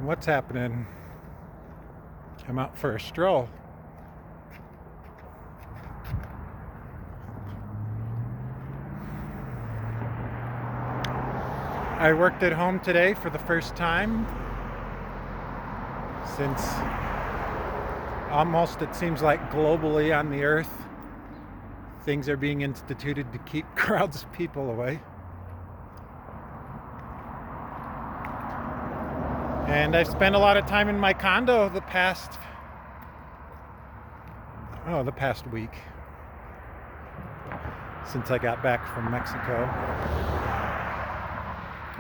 What's happening? I'm out for a stroll. I worked at home today for the first time since almost, it seems like, globally on the earth, things are being instituted to keep crowds of people away. And I've spent a lot of time in my condo the past week since I got back from Mexico.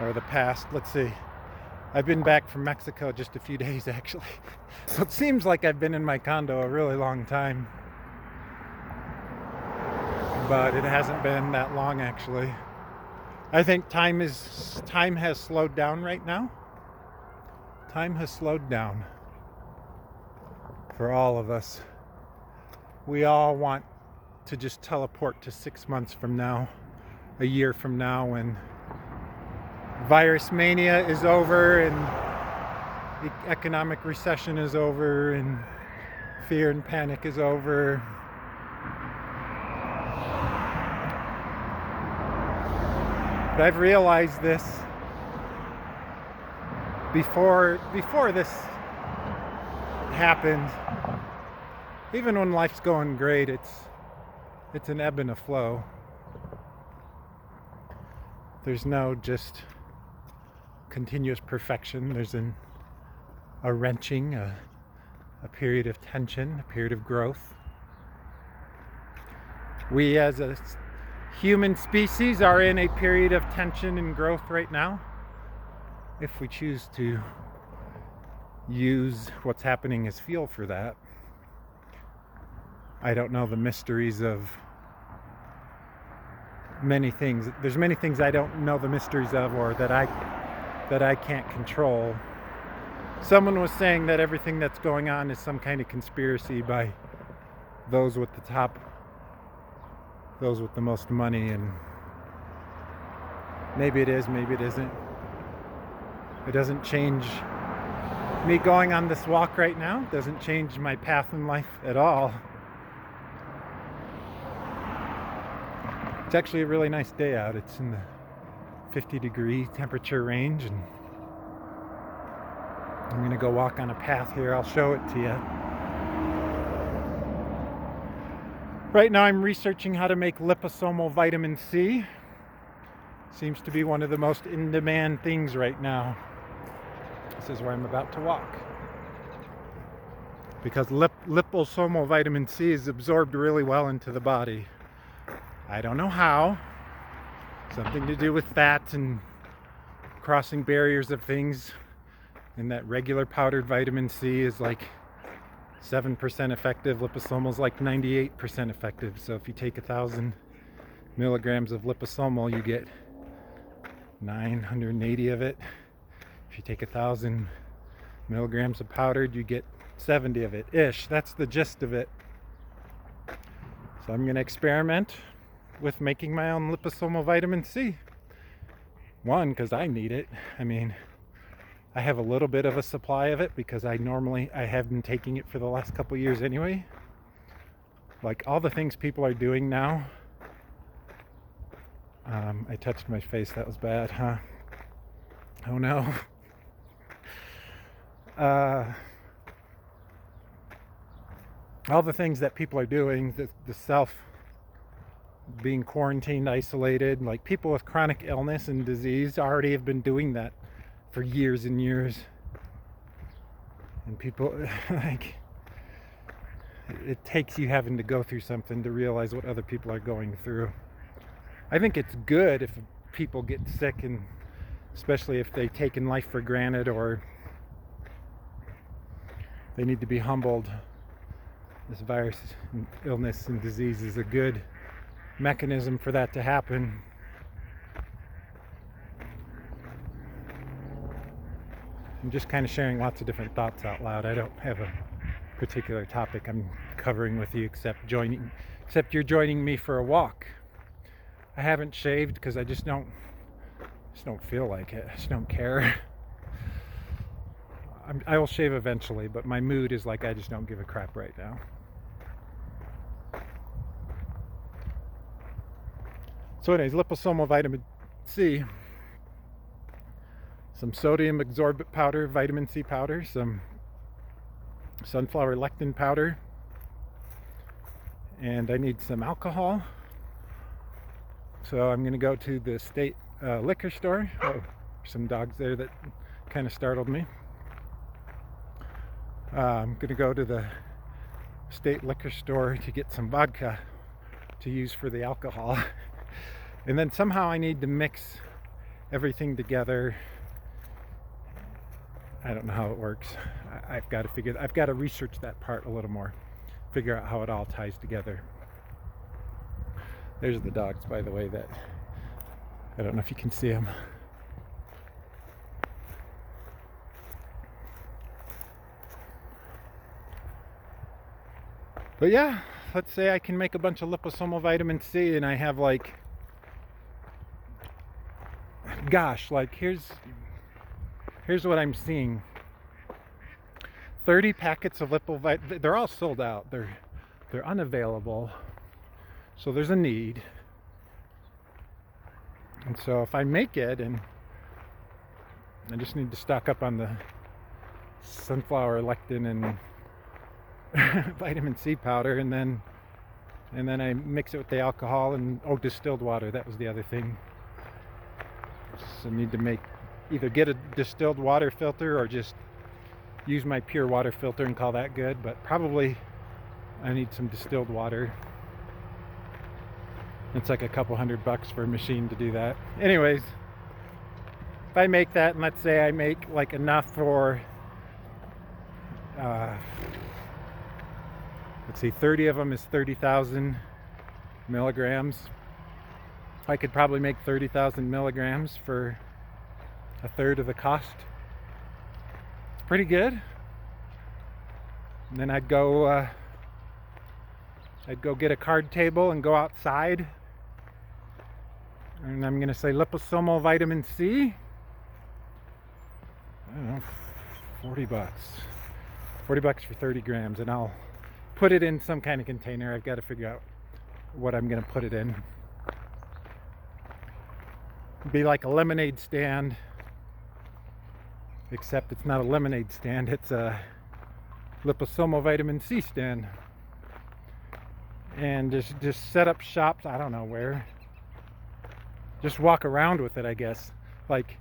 Or let's see, I've been back from Mexico just a few days actually. So it seems like I've been in my condo a really long time. But it hasn't been that long actually. I think time has slowed down right now. Time has slowed down for all of us. We all want to just teleport to 6 months from now, a year from now, when virus mania is over and the economic recession is over and fear and panic is over. But I've realized this before this happened. Even when life's going great, it's an ebb and a flow. There's no just continuous perfection. There's a wrenching, a period of tension, a period of growth. We as a human species are in a period of tension and growth right now. If we choose to use what's happening as fuel for that. I don't know the mysteries of many things. There's many things I don't know the mysteries of, or that I can't control. Someone was saying that everything that's going on is some kind of conspiracy by those with the top, those with the most money, and maybe it is, maybe it isn't. It doesn't change me going on this walk right now. It doesn't change my path in life at all. It's actually a really nice day out. It's in the 50-degree temperature range, and I'm going to go walk on a path here. I'll show it to you. Right now I'm researching how to make liposomal vitamin C. Seems to be one of the most in-demand things right now. This is where I'm about to walk. Because liposomal vitamin C is absorbed really well into the body. I don't know how. Something to do with fat and crossing barriers of things. And that regular powdered vitamin C is like 7% effective. Liposomal is like 98% effective. So if you take 1,000 milligrams of liposomal, you get 980 of it. If you take 1,000 milligrams of powdered, you get 70 of it ish. That's the gist of it. So I'm going to experiment with making my own liposomal vitamin C. One, because I need it. I mean, I have a little bit of a supply of it because I have been taking it for the last couple years anyway. Like all the things people are doing now. I touched my face. That was bad, huh? Oh no. All the things that people are doing, the self being quarantined, isolated, like people with chronic illness and disease already have been doing that for years and years. And people, like, it takes you having to go through something to realize what other people are going through. I think it's good if people get sick, and especially if they've taken life for granted or they need to be humbled. This virus and illness and disease is a good mechanism for that to happen. I'm just kind of sharing lots of different thoughts out loud. I don't have a particular topic I'm covering with you except you're joining me for a walk. I haven't shaved because I just don't feel like it. I just don't care. I will shave eventually, but my mood is like I just don't give a crap right now. So anyways, liposomal vitamin C, some sodium absorbent powder, vitamin C powder, some sunflower lectin powder, and I need some alcohol. So I'm going to go to the state liquor store. Oh, there's some dogs there that kind of startled me. I'm going to go to the state liquor store to get some vodka to use for the alcohol. And then somehow I need to mix everything together. I don't know how it works. I've got to research that part a little more, figure out how it all ties together. There's the dogs, by the way, that I don't know if you can see them. But yeah, let's say I can make a bunch of liposomal vitamin C and I have like, gosh, like here's what I'm seeing. 30 packets of lipovit. They're all sold out. They're unavailable. So there's a need. And so if I make it, and I just need to stock up on the sunflower lectin and vitamin C powder, and then I mix it with the alcohol and distilled water. That was the other thing. So I need to either get a distilled water filter or just use my pure water filter and call that good, but probably I need some distilled water. It's like a couple $100 for a machine to do that. Anyways, if I make that, and let's say I make like enough for let's see, 30 of them is 30,000 milligrams. I could probably make 30,000 milligrams for a third of the cost. It's pretty good. And then I'd go get a card table and go outside. And I'm gonna say liposomal vitamin C. I don't know, $40. $40 for 30 grams, and I'll put it in some kind of container. I've got to figure out what I'm gonna put it in. Be like a lemonade stand, except it's not a lemonade stand, it's a liposomal vitamin C stand. And just set up shops, I don't know where. Just walk around with it, I guess. Like,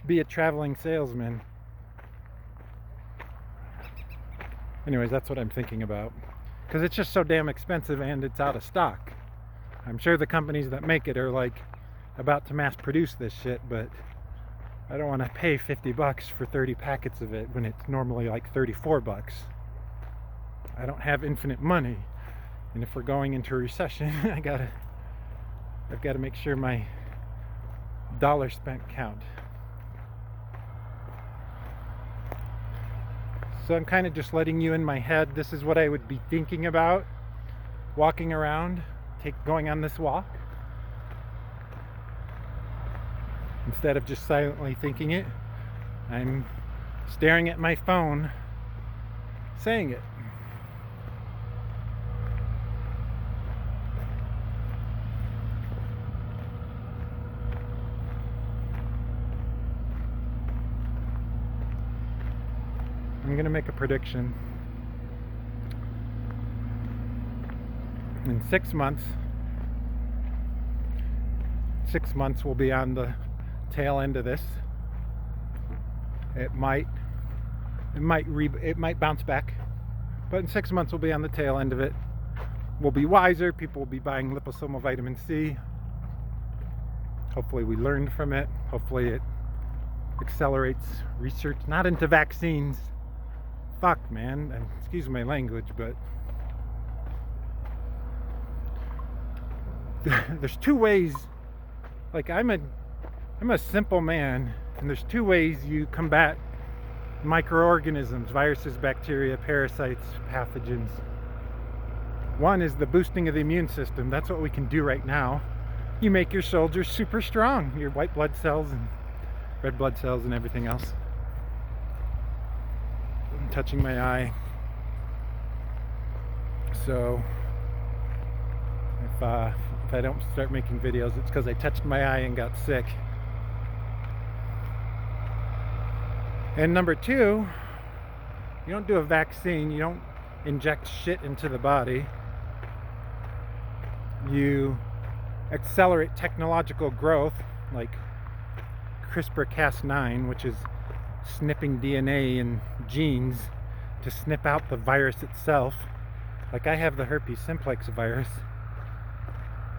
be a traveling salesman. Anyways, that's what I'm thinking about. Because it's just so damn expensive and it's out of stock. I'm sure the companies that make it are like about to mass produce this shit, but I don't want to pay $50 for 30 packets of it when it's normally like $34. I don't have infinite money. And if we're going into a recession, I've got to make sure my dollars spent count. So I'm kind of just letting you in my head. This is what I would be thinking about walking around, going on this walk. Instead of just silently thinking it, I'm staring at my phone, saying it. I'm going to make a prediction. In 6 months, we'll be on the tail end of this. It might bounce back, but in 6 months we'll be on the tail end of it. We'll be wiser. People will be buying liposomal vitamin C. Hopefully we learned from it. Hopefully it accelerates research, not into vaccines. Fuck, man, and excuse my language, but there's two ways. Like, I'm a simple man, and there's two ways you combat microorganisms, viruses, bacteria, parasites, pathogens. One is the boosting of the immune system. That's what we can do right now. You make your soldiers super strong, your white blood cells and red blood cells and everything else. touching my eye. So if I don't start making videos, it's because I touched my eye and got sick. And number two, you don't do a vaccine, you don't inject shit into the body. You accelerate technological growth, like CRISPR-Cas9, which is snipping DNA and genes to snip out the virus itself. Like I have the herpes simplex virus.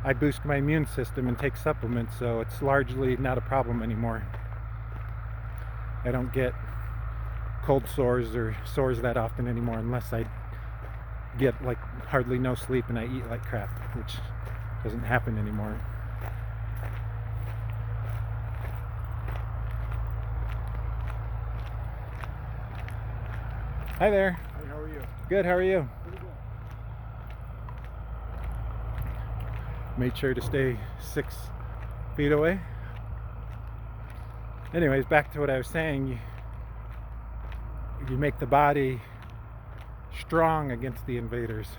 I boost my immune system and take supplements, so it's largely not a problem anymore. I don't get cold sores or sores that often anymore, unless I get like hardly no sleep and I eat like crap, which doesn't happen anymore. Hi there. Hey, how are you? Good, how are you? Pretty good. Made sure to stay 6 feet away. Anyways, back to what I was saying. You make the body strong against the invaders.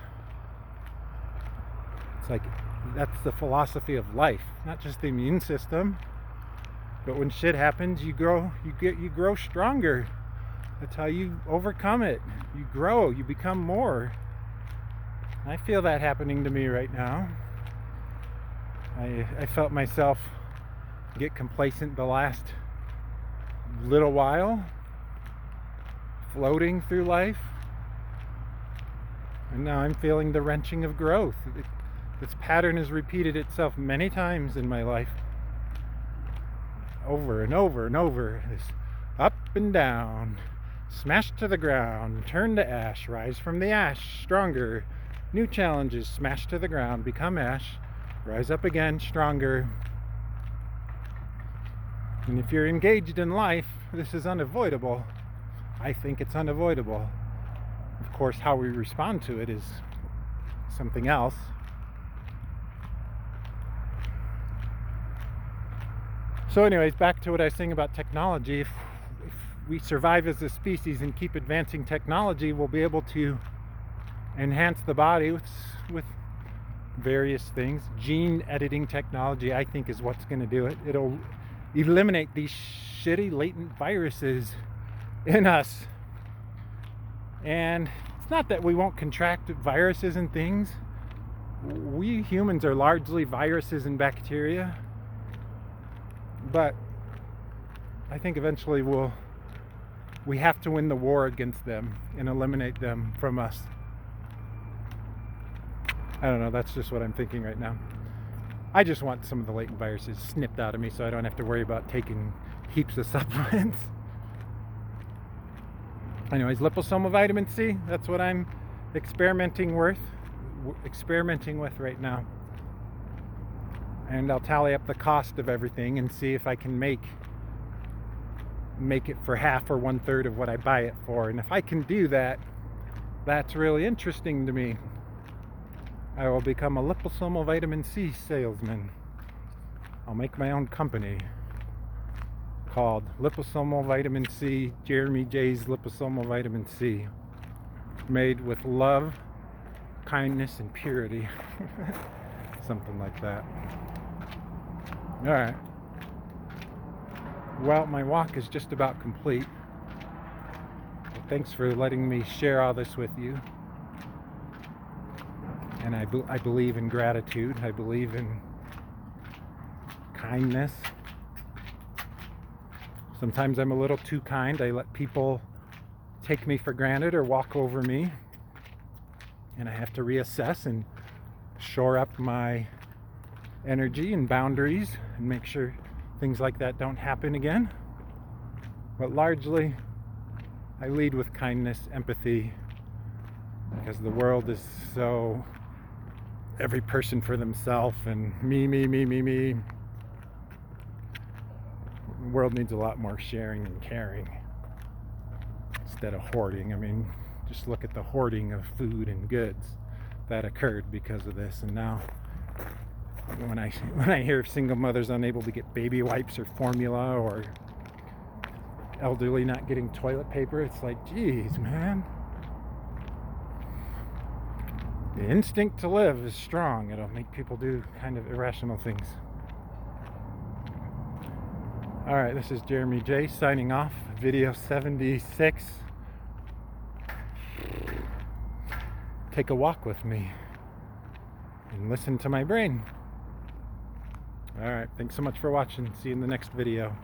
It's like that's the philosophy of life, not just the immune system, but when shit happens, you grow stronger. That's how you overcome it. You grow, you become more. I feel that happening to me right now. I felt myself get complacent the last little while, floating through life, and now I'm feeling the wrenching of growth. This pattern has repeated itself many times in my life, over and over and over. This up and down, smash to the ground, turn to ash, rise from the ash, stronger, new challenges, smash to the ground, become ash, rise up again, stronger. And if you're engaged in life, this is unavoidable. I think it's unavoidable. Of course, how we respond to it is something else. So anyways, back to what I was saying about technology. If we survive as a species and keep advancing technology, we'll be able to enhance the body with various things. Gene editing technology, I think, is what's going to do it. It'll eliminate these shitty latent viruses in us. And it's not that we won't contract viruses and things. We humans are largely viruses and bacteria. But I think eventually we have to win the war against them and eliminate them from us. I don't know, that's just what I'm thinking right now. I just want some of the latent viruses snipped out of me so I don't have to worry about taking heaps of supplements. Anyways, liposomal vitamin C, that's what I'm experimenting with right now. And I'll tally up the cost of everything and see if I can make it for half or 1/3 of what I buy it for. And if I can do that, that's really interesting to me. I will become a liposomal vitamin C salesman. I'll make my own company called Liposomal Vitamin C, Jeremy J's Liposomal Vitamin C, made with love, kindness, and purity. Something like that. All right. Well, my walk is just about complete. Thanks for letting me share all this with you. And I believe in gratitude. I believe in kindness. Sometimes I'm a little too kind. I let people take me for granted or walk over me. And I have to reassess and shore up my energy and boundaries and make sure things like that don't happen again. But largely, I lead with kindness, empathy, because the world is so every person for themselves and me. The world needs a lot more sharing and caring instead of hoarding. I mean, just look at the hoarding of food and goods that occurred because of this. And now when I hear of single mothers unable to get baby wipes or formula or elderly not getting toilet paper. It's like, geez, man. The instinct to live is strong. It'll make people do kind of irrational things. Alright, this is Jeremy J signing off. Video 76. Take a walk with me and listen to my brain. Alright, thanks so much for watching. See you in the next video.